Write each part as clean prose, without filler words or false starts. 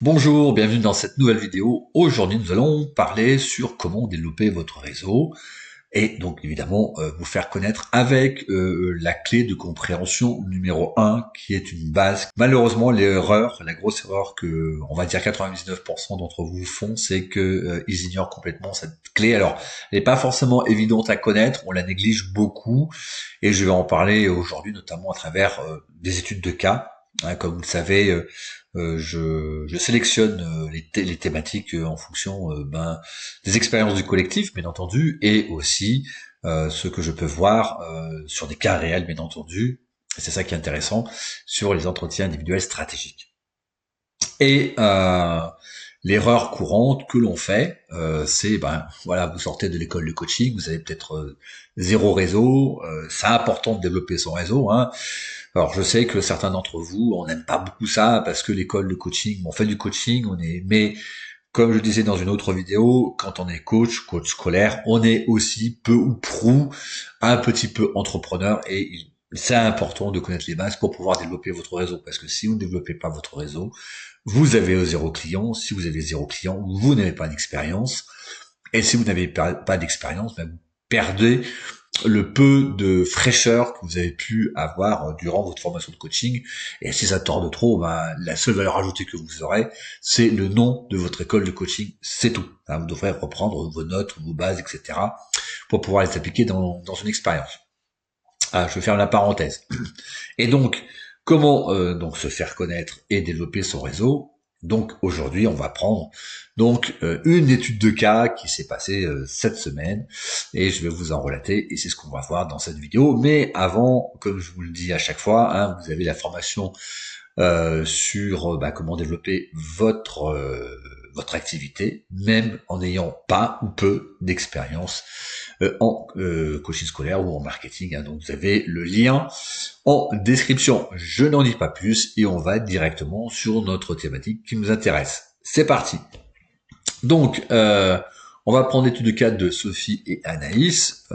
Bonjour, bienvenue dans cette nouvelle vidéo. Aujourd'hui, nous allons parler sur comment développer votre réseau et donc évidemment vous faire connaître avec la clé de compréhension numéro 1 qui est une base. Malheureusement, la grosse erreur que on va dire 99% d'entre vous font, c'est que ils ignorent complètement cette clé. Alors, elle n'est pas forcément évidente à connaître, on la néglige beaucoup et je vais en parler aujourd'hui notamment à travers des études de cas. Comme vous le savez, je sélectionne les thématiques en fonction des expériences du collectif, bien entendu, et aussi ce que je peux voir sur des cas réels, bien entendu. Et c'est ça qui est intéressant sur les entretiens individuels stratégiques. Et l'erreur courante que l'on fait, c'est, voilà, vous sortez de l'école de coaching, vous avez peut-être zéro réseau. C'est important de développer son réseau, hein. Alors je sais que certains d'entre vous, on n'aime pas beaucoup ça parce que l'école de coaching, on fait du coaching, mais comme je disais dans une autre vidéo, quand on est coach scolaire, on est aussi peu ou prou un petit peu entrepreneur et c'est important de connaître les bases pour pouvoir développer votre réseau parce que si vous ne développez pas votre réseau, vous avez zéro client. Si vous avez zéro client, vous n'avez pas d'expérience. Et si vous n'avez pas d'expérience, vous perdez le peu de fraîcheur que vous avez pu avoir durant votre formation de coaching. Et si ça tord de trop, la seule valeur ajoutée que vous aurez, c'est le nom de votre école de coaching. C'est tout. Vous devrez reprendre vos notes, vos bases, etc. pour pouvoir les appliquer dans une expérience. Je vais faire la parenthèse. Et donc, comment donc se faire connaître et développer son réseau? Donc aujourd'hui, on va prendre donc une étude de cas qui s'est passée cette semaine et je vais vous en relater et c'est ce qu'on va voir dans cette vidéo. Mais avant, comme je vous le dis à chaque fois, vous avez la formation sur comment développer votre activité, même en n'ayant pas ou peu d'expérience en coaching scolaire ou en marketing. Donc vous avez le lien en description. Je n'en dis pas plus et on va directement sur notre thématique qui nous intéresse. C'est parti. Donc, on va prendre l'étude de cas de Sophie et Anaïs.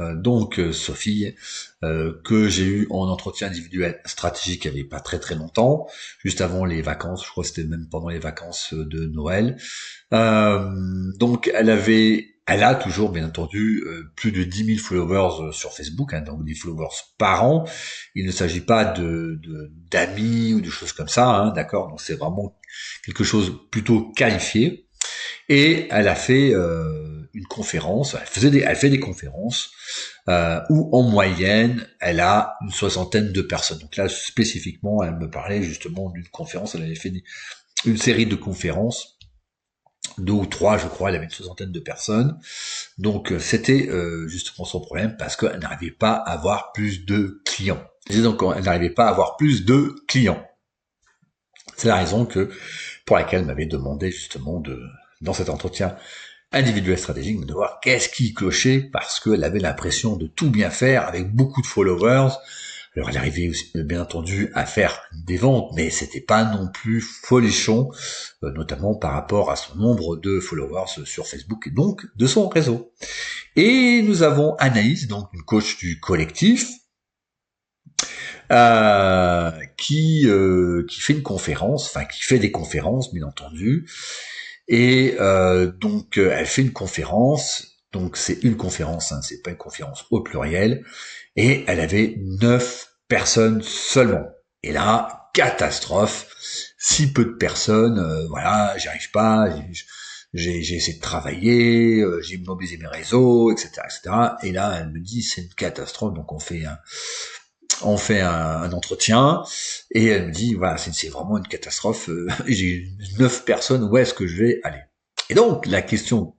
Sophie, que j'ai eu en entretien individuel stratégique il n'y avait pas très très longtemps, juste avant les vacances, je crois que c'était même pendant les vacances de Noël. Donc, elle a toujours, bien entendu, plus de 10 000 followers sur Facebook, donc 10 followers par an. Il ne s'agit pas d'amis ou de choses comme ça, d'accord. Donc, c'est vraiment quelque chose plutôt qualifié. Et elle a fait une conférence, elle fait des conférences où en moyenne elle a une soixantaine de personnes. Donc là spécifiquement, elle me parlait justement d'une conférence, elle avait fait une série de conférences, 2 ou 3 je crois, elle avait une soixantaine de personnes. Donc c'était justement son problème parce qu'elle n'arrivait pas à avoir plus de clients. Et donc elle n'arrivait pas à avoir plus de clients. C'est la raison pour laquelle elle m'avait demandé justement dans cet entretien individuel stratégique, de voir qu'est-ce qui clochait parce qu'elle avait l'impression de tout bien faire avec beaucoup de followers. Alors elle arrivait aussi, bien entendu à faire des ventes, mais c'était pas non plus folichon, notamment par rapport à son nombre de followers sur Facebook et donc de son réseau. Et nous avons Anaïs, donc une coach du collectif, qui fait une conférence, qui fait des conférences, bien entendu. Et elle fait une conférence, donc c'est une conférence, c'est pas une conférence au pluriel, et elle avait 9 personnes seulement. Et là, catastrophe, si peu de personnes, voilà, j'y arrive pas, j'ai essayé de travailler, j'ai mobilisé mes réseaux, etc., etc. Et là, elle me dit c'est une catastrophe, donc on fait un entretien et elle me dit voilà c'est vraiment une catastrophe, j'ai 9 personnes, où est-ce que je vais aller? Et donc la question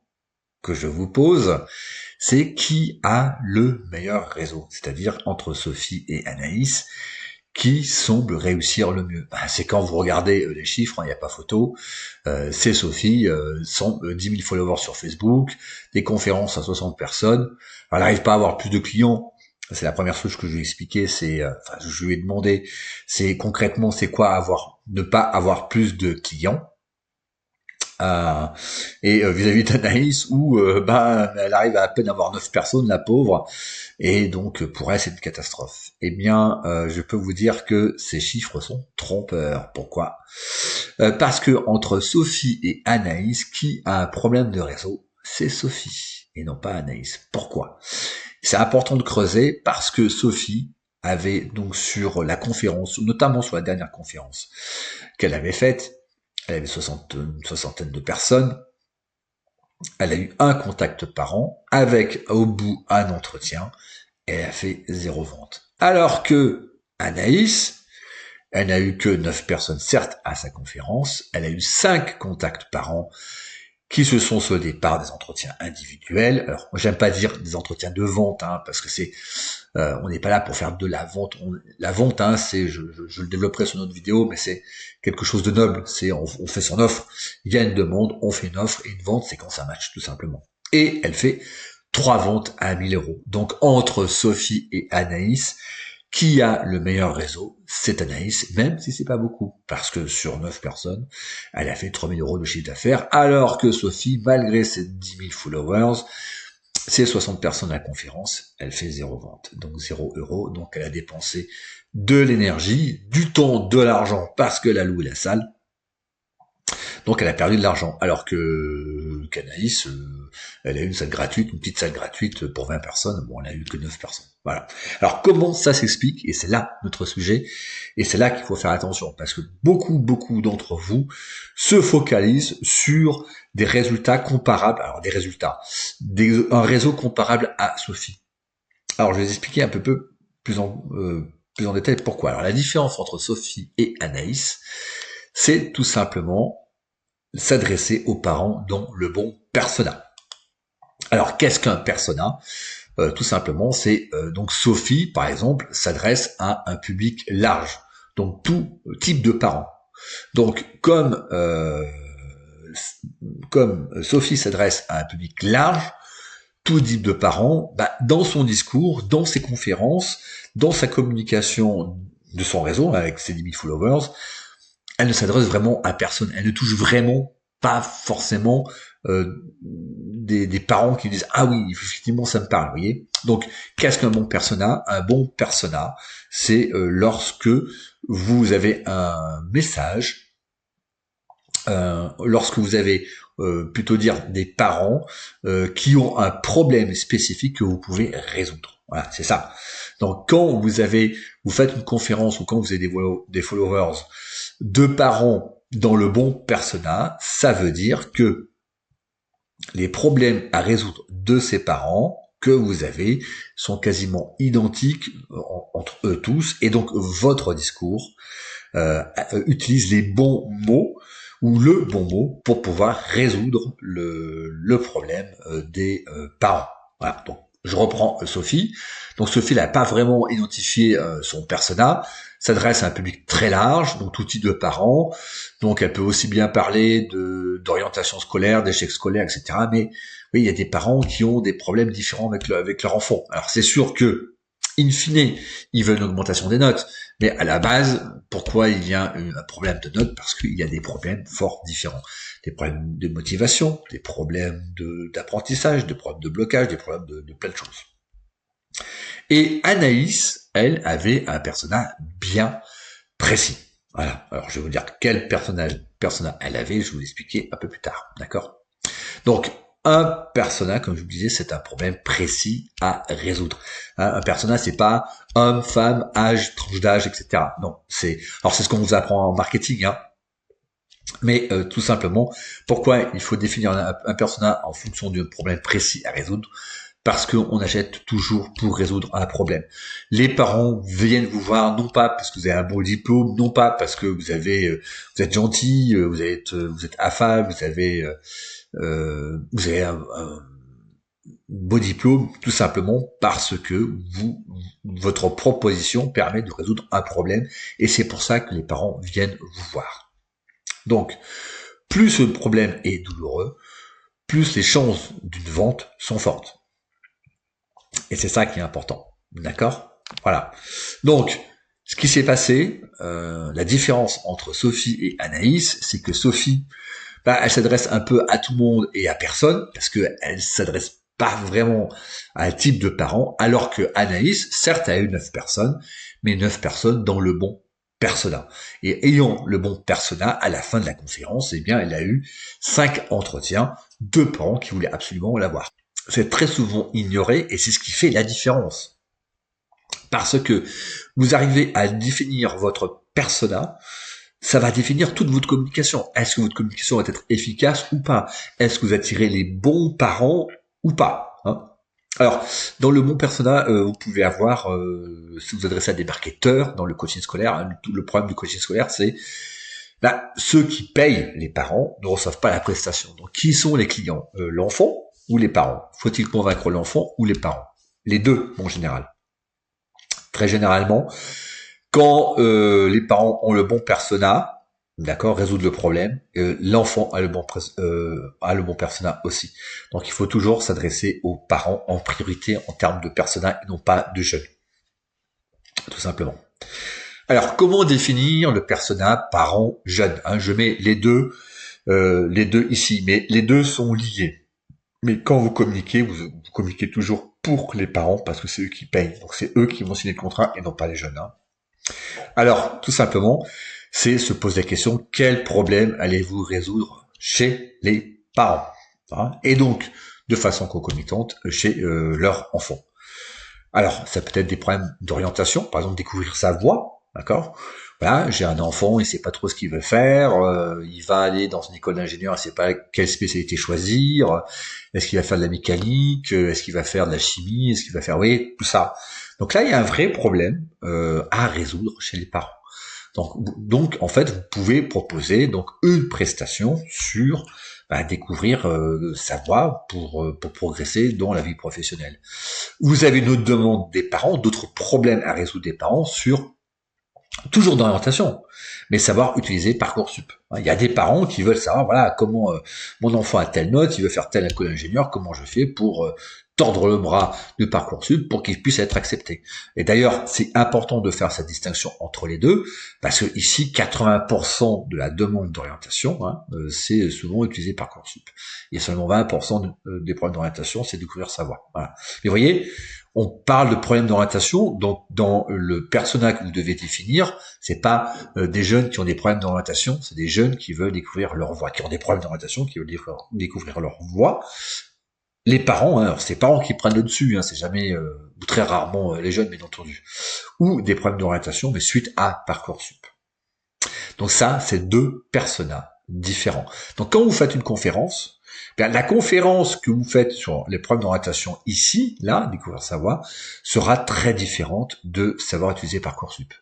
que je vous pose, c'est qui a le meilleur réseau, c'est-à-dire entre Sophie et Anaïs, qui semble réussir le mieux? C'est quand vous regardez les chiffres, il n'y a pas photo, c'est Sophie, 10 000 followers sur Facebook, des conférences à 60 personnes, elle n'arrive pas à avoir plus de clients. C'est la première chose que je lui ai expliqué, je lui ai demandé, c'est concrètement, c'est quoi ne pas avoir plus de clients. Et vis-à-vis d'Anaïs où elle arrive à peine avoir 9 personnes, la pauvre, et donc pour elle c'est une catastrophe. Eh bien, je peux vous dire que ces chiffres sont trompeurs. Pourquoi? Parce que entre Sophie et Anaïs, qui a un problème de réseau? C'est Sophie et non pas Anaïs. Pourquoi? C'est important de creuser parce que Sophie avait donc sur la conférence, notamment sur la dernière conférence qu'elle avait faite, elle avait une soixantaine de personnes, elle a eu un contact par an, avec au bout un entretien, et elle a fait 0 vente. Alors que Anaïs, elle n'a eu que 9 personnes, certes, à sa conférence, elle a eu 5 contacts par an, qui se sont soldés par des entretiens individuels. Alors, j'aime pas dire des entretiens de vente, parce que on n'est pas là pour faire de la vente. La vente, c'est, je le développerai sur notre vidéo, mais c'est quelque chose de noble. C'est, on fait son offre. Il y a une demande, on fait une offre, et une vente, c'est quand ça match, tout simplement. Et elle fait 3 ventes à 1000 euros. Donc, entre Sophie et Anaïs, qui a le meilleur réseau? C'est Anaïs, même si c'est pas beaucoup, parce que sur 9 personnes, elle a fait 3000 euros de chiffre d'affaires, alors que Sophie, malgré ses 10 000 followers, c'est 60 personnes à la conférence, elle fait 0 vente, donc 0 euros, donc elle a dépensé de l'énergie, du temps, de l'argent, parce qu'elle a loué la salle, donc elle a perdu de l'argent, alors que qu'Anaïs, elle a eu une salle gratuite, une petite salle gratuite pour 20 personnes, bon, elle a eu que 9 personnes. Voilà. Alors comment ça s'explique? Et c'est là notre sujet, et c'est là qu'il faut faire attention, parce que beaucoup d'entre vous se focalisent sur des résultats comparables, alors des résultats, un réseau comparable à Sophie. Alors je vais vous expliquer un peu plus en détail pourquoi. Alors la différence entre Sophie et Anaïs, c'est tout simplement s'adresser aux parents dans le bon persona. Alors, qu'est-ce qu'un persona? Tout simplement, c'est donc Sophie, par exemple, s'adresse à un public large, donc tout type de parents. Donc, comme Sophie s'adresse à un public large, tout type de parents, dans son discours, dans ses conférences, dans sa communication de son réseau avec ses 10 000 followers, elle ne s'adresse vraiment à personne. Elle ne touche vraiment pas forcément des parents qui disent « Ah oui, effectivement, ça me parle. » Vous voyez. Donc, qu'est-ce qu'un bon persona? Un bon persona, c'est lorsque vous avez un message, lorsque vous avez plutôt dire des parents qui ont un problème spécifique que vous pouvez résoudre. Voilà, c'est ça. Donc, quand vous faites une conférence ou quand vous avez des followers de parents dans le bon persona, ça veut dire que les problèmes à résoudre de ces parents que vous avez sont quasiment identiques entre eux tous, et donc votre discours utilise les bons mots ou le bon mot pour pouvoir résoudre le problème des parents. Voilà, donc je reprends Sophie. Donc Sophie n'a pas vraiment identifié son persona, s'adresse à un public très large, donc tout type de parents. Donc elle peut aussi bien parler d'orientation scolaire, d'échecs scolaires, etc. Mais oui, il y a des parents qui ont des problèmes différents avec leur enfant. Alors c'est sûr que, in fine, ils veulent une augmentation des notes. Mais à la base, pourquoi il y a un problème de notes? Parce qu'il y a des problèmes fort différents. Des problèmes de motivation, des problèmes d'apprentissage, des problèmes de blocage, des problèmes de plein de choses. Et Anaïs, elle, avait un personnage bien précis. Voilà. Alors, je vais vous dire quel persona elle avait, je vais vous l'expliquer un peu plus tard. D'accord? Donc, un persona, comme je vous disais, c'est un problème précis à résoudre. Un persona, c'est pas homme, femme, âge, tranche d'âge, etc. Non, c'est ce qu'on vous apprend en marketing, Mais tout simplement, pourquoi il faut définir un persona en fonction d'un problème précis à résoudre? Parce qu'on achète toujours pour résoudre un problème. Les parents viennent vous voir non pas parce que vous avez un bon diplôme, non pas parce que vous êtes gentil, vous êtes affable, vous avez un beau diplôme, tout simplement parce que votre proposition permet de résoudre un problème, et c'est pour ça que les parents viennent vous voir. Donc, plus ce problème est douloureux, plus les chances d'une vente sont fortes. Et c'est ça qui est important. D'accord? Voilà. Donc, ce qui s'est passé, la différence entre Sophie et Anaïs, c'est que Sophie, elle s'adresse un peu à tout le monde et à personne, parce qu'elle s'adresse pas vraiment à un type de parent, alors que Anaïs, certes, a eu 9 personnes, mais 9 personnes dans le bon persona. Et ayant le bon persona, à la fin de la conférence, eh bien, elle a eu 5 entretiens de parents qui voulaient absolument l'avoir. C'est très souvent ignoré et c'est ce qui fait la différence. Parce que vous arrivez à définir votre persona, ça va définir toute votre communication. Est-ce que votre communication va être efficace ou pas? Est-ce que vous attirez les bons parents ou pas, hein? Alors, dans le bon persona, vous pouvez avoir, si vous adressez à des marketeurs dans le coaching scolaire, hein, le problème du coaching scolaire, c'est ceux qui payent les parents ne reçoivent pas la prestation. Donc, qui sont les clients? L'enfant ou les parents? Faut-il convaincre l'enfant ou les parents? Les deux, en général. Très généralement, quand les parents ont le bon persona, d'accord, résoudre le problème, l'enfant a le bon persona aussi. Donc il faut toujours s'adresser aux parents en priorité en termes de persona et non pas de jeunes, tout simplement. Alors comment définir le persona parent-jeune, hein? Je mets les deux ici, mais les deux sont liés. Mais quand vous communiquez, vous communiquez toujours pour les parents parce que c'est eux qui payent. Donc c'est eux qui vont signer le contrat et non pas les jeunes, hein. Alors, tout simplement, c'est se poser la question, quel problème allez-vous résoudre chez les parents, hein, et donc, de façon concomitante, chez leur enfant. Alors, ça peut être des problèmes d'orientation, par exemple, découvrir sa voie, d'accord? Voilà, j'ai un enfant, il sait pas trop ce qu'il veut faire, il va aller dans une école d'ingénieur, il sait pas quelle spécialité choisir, est-ce qu'il va faire de la mécanique, est-ce qu'il va faire de la chimie, est-ce qu'il va faire, oui, tout ça. Donc là, il y a un vrai problème à résoudre chez les parents. Donc, en fait, vous pouvez proposer donc une prestation sur découvrir sa voie pour progresser dans la vie professionnelle. Vous avez une autre demande des parents, d'autres problèmes à résoudre des parents sur toujours d'orientation, mais savoir utiliser Parcoursup. Il y a des parents qui veulent savoir, voilà, comment mon enfant a telle note, il veut faire telle école d'ingénieur, comment je fais pour tordre le bras de Parcoursup pour qu'il puisse être accepté. Et d'ailleurs, c'est important de faire cette distinction entre les deux, parce que ici, 80% de la demande d'orientation, c'est souvent utiliser Parcoursup. Il y a seulement 20% des problèmes d'orientation, c'est découvrir sa voie. Voilà. Mais vous voyez, on parle de problèmes d'orientation, donc dans le persona que vous devez définir, c'est pas des jeunes qui ont des problèmes d'orientation, c'est des jeunes qui veulent découvrir leur voie, qui ont des problèmes d'orientation, qui veulent découvrir leur voie. Les parents, alors c'est les parents qui prennent le dessus, c'est jamais, ou très rarement les jeunes, bien entendu, ou des problèmes d'orientation, mais suite à Parcoursup. Donc ça, c'est deux personas différents. Donc quand vous faites une conférence, la conférence que vous faites sur les problèmes d'orientation ici, là, découvrir sa voie, sera très différente de savoir utiliser Parcoursup.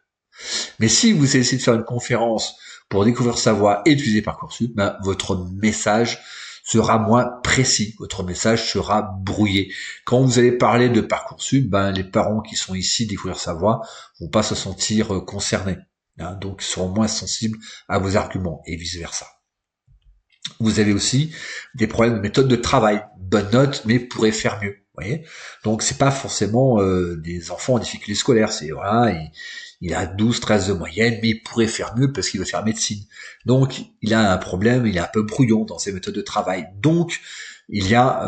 Mais si vous essayez de faire une conférence pour découvrir sa voie et utiliser Parcoursup, votre message sera moins précis, votre message sera brouillé. Quand vous allez parler de Parcoursup, les parents qui sont ici découvrir sa voie vont pas se sentir concernés, donc ils seront moins sensibles à vos arguments et vice versa. Vous avez aussi des problèmes de méthode de travail. Bonne note, mais pourrait faire mieux. Vous voyez, donc c'est pas forcément des enfants en difficulté scolaire. C'est voilà, il a 12, 13 de moyenne, mais il pourrait faire mieux parce qu'il veut faire médecine. Donc il a un problème, il est un peu brouillon dans ses méthodes de travail. Donc il y a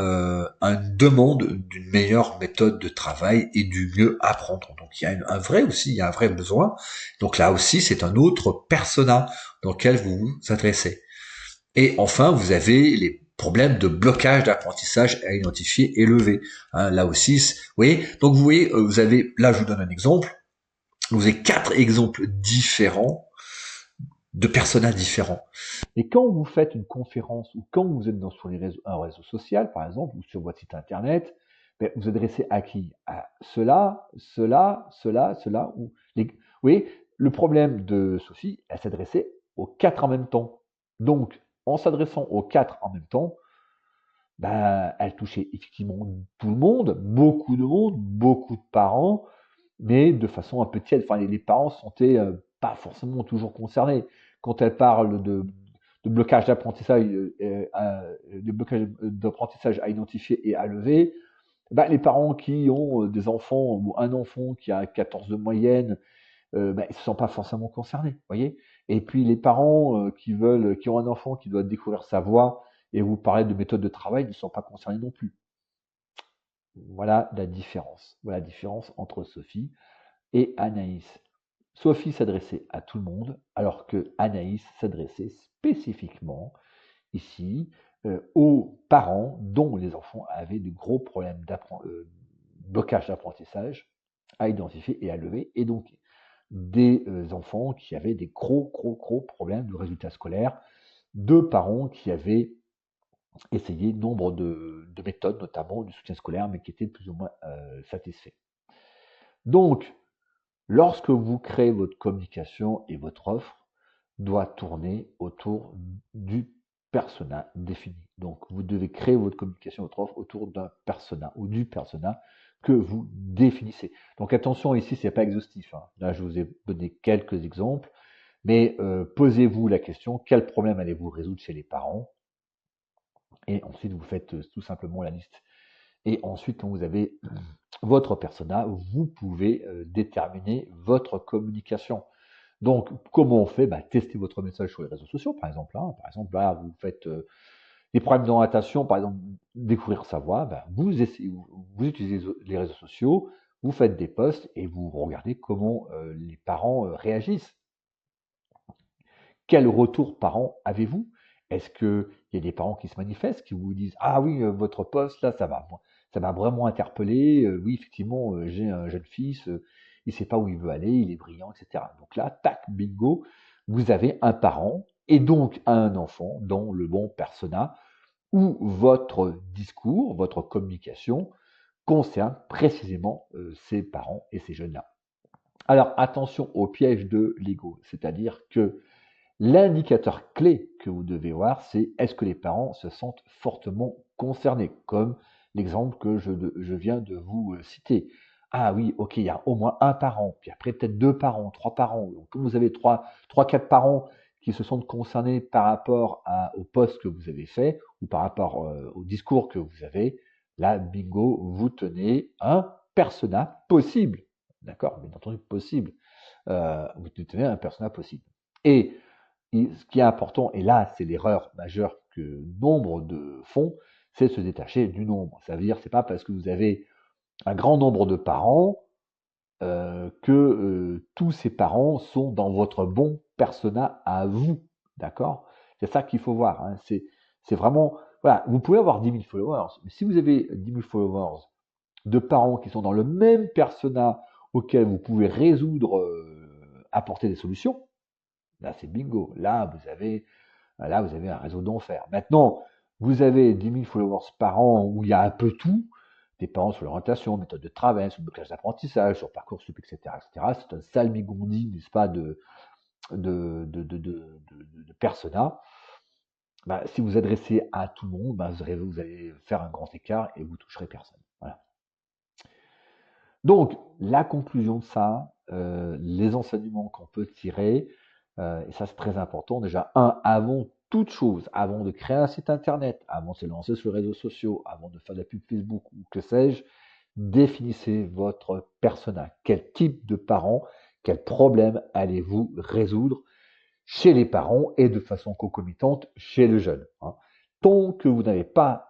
une demande d'une meilleure méthode de travail et du mieux apprendre. Donc il y a un vrai besoin. Donc là aussi, c'est un autre persona dans lequel vous vous adressez. Et enfin, vous avez les problèmes de blocage d'apprentissage à identifier et lever. Là aussi, vous voyez. Donc vous voyez, vous avez, là je vous donne un exemple. Vous avez 4 exemples différents de personnages différents. Et quand vous faites une conférence ou quand vous êtes sur un réseau social, par exemple, ou sur votre site internet, vous adressez à qui? À cela, ou les... Vous voyez, le problème de Sophie, elle s'adressait aux 4 en même temps. Donc, en s'adressant aux 4 en même temps, elle touchait effectivement tout le monde, beaucoup de parents, mais de façon un peu tiède. Enfin, les parents ne sentaient pas forcément toujours concernés. Quand elle parle de blocage d'apprentissage, à identifier et à lever, les parents qui ont des enfants ou un enfant qui a 14 de moyenne, ils ne se sentent pas forcément concernés. Voyez, Et puis les parents qui ont un enfant qui doit découvrir sa voie et vous parler de méthode de travail ne sont pas concernés non plus. Voilà la différence. Voilà la différence entre Sophie et Anaïs. Sophie s'adressait à tout le monde, alors que Anaïs s'adressait spécifiquement ici aux parents dont les enfants avaient de gros problèmes blocage d'apprentissage à identifier et à lever, et donc des enfants qui avaient des gros problèmes de résultats scolaires, de parents qui avaient essayé nombre de méthodes, notamment du soutien scolaire, mais qui étaient plus ou moins satisfaits. Donc, lorsque vous créez votre communication et votre offre doit tourner autour du persona défini. Donc, vous devez créer votre communication et votre offre autour d'un persona ou du persona que vous définissez. Donc, attention, ici, ce n'est pas exhaustif. Là, je vous ai donné quelques exemples, mais posez-vous la question, quel problème allez-vous résoudre chez les parents? Et ensuite, vous faites tout simplement la liste. Et ensuite, quand vous avez votre persona, vous pouvez déterminer votre communication. Donc, comment on fait? Testez votre message sur les réseaux sociaux, par exemple. Par exemple, là, vous faites des problèmes d'orientation, par exemple, découvrir sa voie. Vous utilisez les réseaux sociaux, vous faites des posts et vous regardez comment les parents réagissent. Quel retour parents avez-vous? Est-ce qu'il y a des parents qui se manifestent, qui vous disent ah oui, votre poste là, ça m'a vraiment interpellé. Oui, effectivement, j'ai un jeune fils, il ne sait pas où il veut aller, il est brillant, etc. Donc là, tac, bingo, vous avez un parent et donc un enfant dans le bon persona où votre discours, votre communication concerne précisément ces parents et ces jeunes-là. Alors attention au piège de l'ego, c'est-à-dire que l'indicateur clé que vous devez voir, c'est est-ce que les parents se sentent fortement concernés, comme l'exemple que je viens de vous citer. Ah oui, ok, il y a au moins un parent, puis après peut-être deux parents, trois parents. Donc, comme vous avez quatre parents qui se sentent concernés par rapport au poste que vous avez fait ou par rapport au discours que vous avez, là, bingo, vous tenez un persona possible. D'accord? Bien entendu, possible. Vous tenez un persona possible. Et ce qui est important, et là c'est l'erreur majeure que nombre de font, c'est de se détacher du nombre. Ça veut dire c'est pas parce que vous avez un grand nombre de parents que tous ces parents sont dans votre bon persona à vous. D'accord? C'est ça qu'il faut voir. C'est vraiment. Voilà, vous pouvez avoir 10 000 followers, mais si vous avez 10 000 followers de parents qui sont dans le même persona auquel vous pouvez résoudre, apporter des solutions, là c'est bingo. Là vous avez un réseau d'enfer. Maintenant, vous avez 10 000 followers par an où il y a un peu tout, des parents sur l'orientation, méthode de travail, sur le blocage d'apprentissage, sur Parcoursup, etc., etc. C'est un salmigondis, n'est-ce pas, de persona. Si vous adressez à tout le monde, vous allez faire un grand écart et vous toucherez personne. Voilà. Donc, la conclusion de ça, les enseignements qu'on peut tirer, et ça c'est très important, déjà, avant toute chose, avant de créer un site internet, avant de se lancer sur les réseaux sociaux, avant de faire de la pub Facebook ou que sais-je, définissez votre persona. Quel type de parent, quel problème allez-vous résoudre chez les parents et de façon concomitante chez le jeune. Tant que vous n'avez pas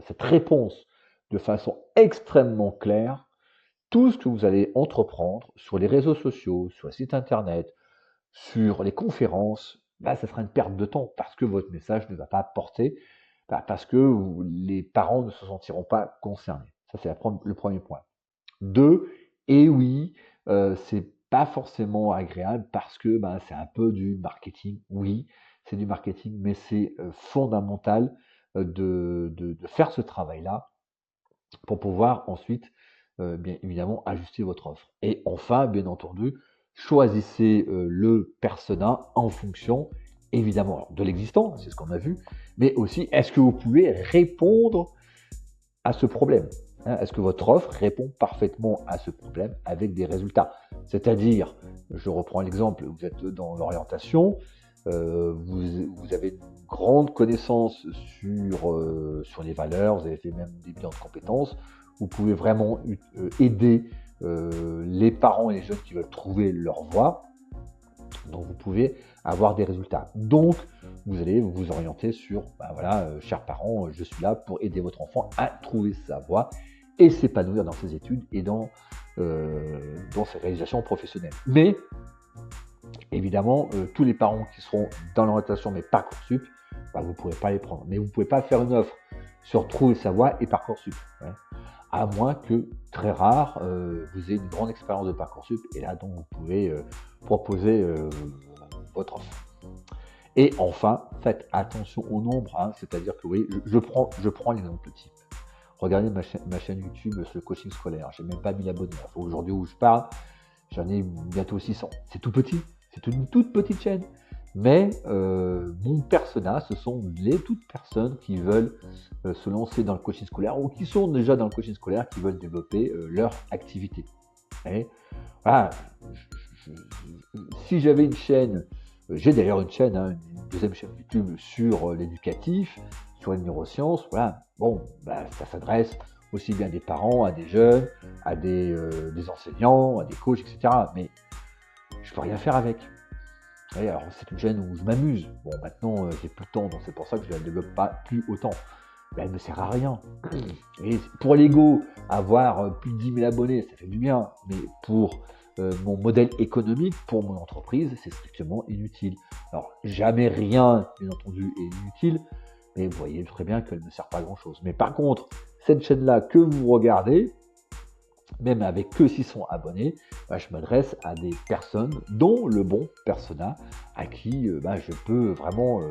cette réponse de façon extrêmement claire, tout ce que vous allez entreprendre sur les réseaux sociaux, sur le site internet, sur les conférences, ça sera une perte de temps parce que votre message ne va pas porter, parce que les parents ne se sentiront pas concernés. Ça, c'est le premier point. 2, et oui, c'est pas forcément agréable parce que c'est un peu du marketing. Oui, c'est du marketing, mais c'est fondamental de faire ce travail-là pour pouvoir ensuite, bien évidemment, ajuster votre offre. Et enfin, bien entendu, choisissez le persona en fonction, évidemment, de l'existant, c'est ce qu'on a vu, mais aussi, est-ce que vous pouvez répondre à ce problème? Est-ce que votre offre répond parfaitement à ce problème avec des résultats? C'est-à-dire, je reprends l'exemple, vous êtes dans l'orientation, vous avez une grande connaissance sur les valeurs, vous avez fait même des bilans de compétences, vous pouvez vraiment aider les parents et les jeunes qui veulent trouver leur voie. Donc vous pouvez avoir des résultats. Donc vous allez vous orienter sur, chers parents, je suis là pour aider votre enfant à trouver sa voie et s'épanouir dans ses études et dans ses réalisations professionnelles. Mais évidemment, tous les parents qui seront dans l'orientation mais Parcoursup, vous ne pourrez pas les prendre. Mais vous ne pouvez pas faire une offre sur trouver sa voie et Parcoursup. À moins que, très rare, vous ayez une grande expérience de Parcoursup, et là, donc, vous pouvez proposer votre offre. Et enfin, faites attention au nombre, c'est-à-dire que, oui, je prends l'exemple type. Regardez ma chaîne YouTube sur le coaching scolaire, j'ai même pas 1000 abonnés. Aujourd'hui où je parle, j'en ai bientôt 600. C'est tout petit, c'est une toute petite chaîne. Mais mon persona, ce sont les toutes personnes qui veulent se lancer dans le coaching scolaire ou qui sont déjà dans le coaching scolaire, qui veulent développer leur activité. Et voilà, si j'avais une chaîne, j'ai d'ailleurs une chaîne, une deuxième chaîne YouTube sur l'éducatif, sur les neurosciences, ça s'adresse aussi bien à des parents, à des jeunes, à des enseignants, à des coachs, etc. Mais je peux rien faire avec. Oui, alors c'est une chaîne où je m'amuse. Bon, maintenant, j'ai plus le temps, donc c'est pour ça que je ne la développe pas plus autant. Mais elle ne me sert à rien. Et pour l'ego, avoir plus de 10 000 abonnés, ça fait du bien. Mais pour mon modèle économique, pour mon entreprise, c'est strictement inutile. Alors, jamais rien, bien entendu, est inutile. Mais vous voyez très bien qu'elle ne sert pas à grand-chose. Mais par contre, cette chaîne-là que vous regardez, même avec que 600 abonnés, je m'adresse à des personnes dont le bon persona, à qui je peux vraiment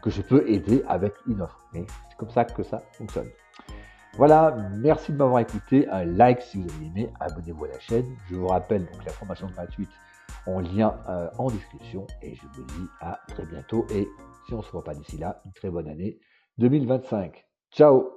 que je peux aider avec une offre. Et c'est comme ça que ça fonctionne. Voilà, merci de m'avoir écouté. Un like si vous avez aimé, abonnez-vous à la chaîne. Je vous rappelle donc la formation gratuite en lien en description. Et je vous dis à très bientôt. Et si on ne se voit pas d'ici là, une très bonne année 2025. Ciao!